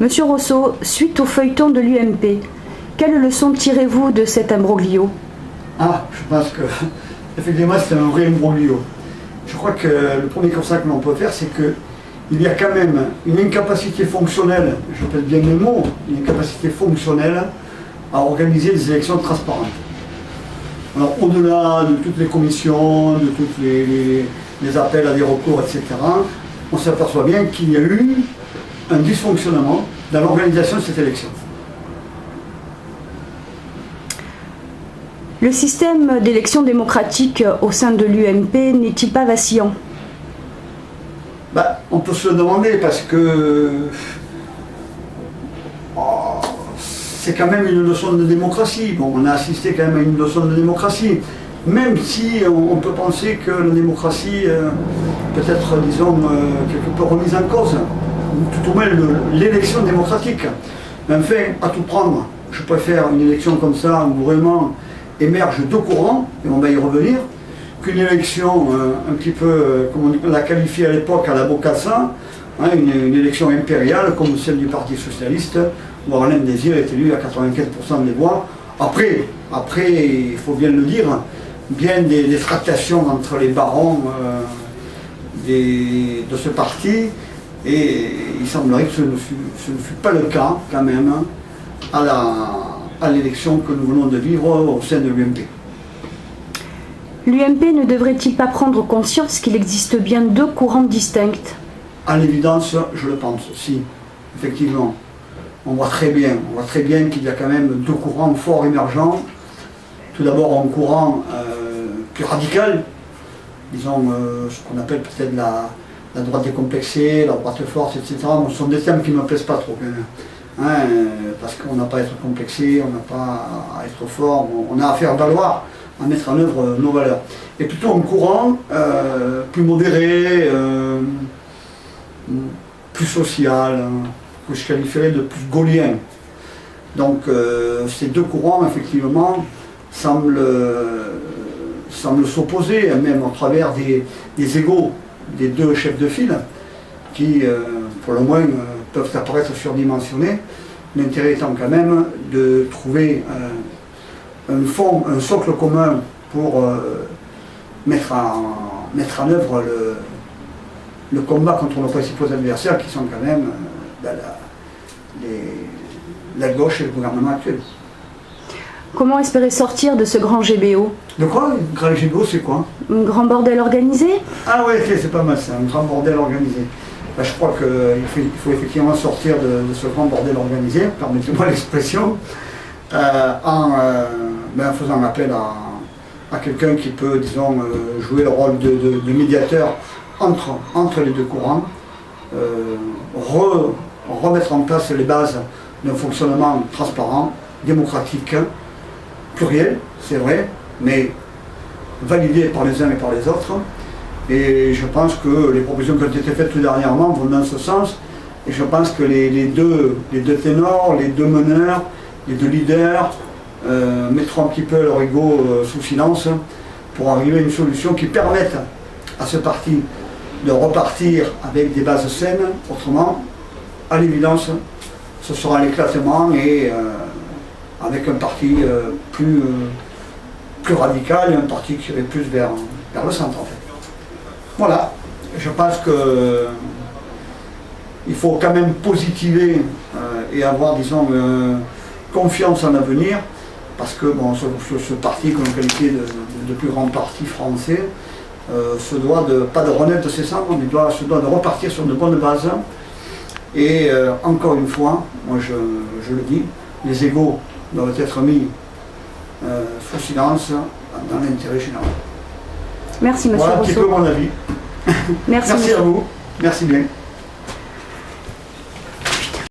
Monsieur Rousseau, suite au feuilleton de l'UMP, quelle leçon tirez-vous de cet imbroglio? Ah, je pense que, effectivement, c'est un vrai imbroglio. Je crois que le premier constat que l'on peut faire, c'est qu'il y a quand même une incapacité fonctionnelle, je pèse bien le mot, une incapacité fonctionnelle à organiser des élections transparentes. Alors, au-delà de toutes les commissions, de tous les appels à des recours, etc., on s'aperçoit bien qu'il y a eu un dysfonctionnement dans l'organisation de cette élection. Le système d'élection démocratique au sein de l'UMP n'est-il pas vacillant? On peut se le demander parce que c'est quand même une leçon de démocratie. Bon, on a assisté quand même à une leçon de démocratie. Même si on peut penser que la démocratie peut être, disons, quelque peu remise en cause, tout au moins l'élection démocratique. Mais enfin, à tout prendre, je préfère une élection comme ça où vraiment émergent deux courants, et on va y revenir, qu'une élection un petit peu, comme on l'a qualifiée à l'époque, à la Bokassa, hein, une élection impériale comme celle du Parti Socialiste, où Alain Désir est élu à 95% des voix. Après, il faut bien le dire, bien des tractations entre les barons de ce parti, et il semblerait que ce ne fut pas le cas quand même à l'élection que nous venons de vivre au sein de l'UMP. L'UMP ne devrait-il pas prendre conscience qu'il existe bien deux courants distincts? À l'évidence, je le pense, si, effectivement. On voit très bien qu'il y a quand même deux courants forts émergents. Tout d'abord un courant plus radical, disons ce qu'on appelle peut-être la droite décomplexée, la droite forte, etc. Bon, ce sont des termes qui ne me plaisent pas trop, hein, parce qu'on n'a pas à être complexé, on n'a pas à être fort, on a à faire valoir, à mettre en œuvre nos valeurs. Et plutôt un courant plus modéré, plus social, que je qualifierais de plus gaulien. Donc ces deux courants, effectivement, semblent s'opposer, même à travers des égos des deux chefs de file, qui, pour le moins, peuvent apparaître surdimensionnés. L'intérêt étant quand même de trouver un socle commun pour mettre en œuvre le combat contre nos principaux adversaires, qui sont quand même la gauche et le gouvernement actuel. Comment espérer sortir de ce grand GBO? De quoi? Un grand GBO, c'est quoi? Un grand bordel organisé? Ah ouais, c'est pas mal ça, un grand bordel organisé. Je crois qu'il faut effectivement sortir de ce grand bordel organisé, permettez-moi l'expression, en faisant appel à quelqu'un qui peut, disons, jouer le rôle de médiateur entre les deux courants, remettre en place les bases d'un fonctionnement transparent, démocratique, pluriel, c'est vrai, mais validé par les uns et par les autres. Et je pense que les propositions qui ont été faites tout dernièrement vont dans ce sens. Et je pense que les deux ténors, les deux meneurs, les deux leaders mettront un petit peu leur ego sous silence pour arriver à une solution qui permette à ce parti de repartir avec des bases saines. Autrement, à l'évidence, ce sera l'éclatement et avec un parti plus radical et un parti qui irait plus vers le centre en fait. Voilà, je pense qu'il faut quand même positiver et avoir, disons, confiance en l'avenir, parce que bon, ce parti que l'on qualifie de plus grand parti français se doit pas de renaître de ses cendres, mais se doit de repartir sur de bonnes bases. Et encore une fois, moi je le dis, les égos doivent être mis sous silence dans l'intérêt général. Merci, monsieur Voilà un Rousseau. petit peu mon avis. Merci à vous. Merci bien.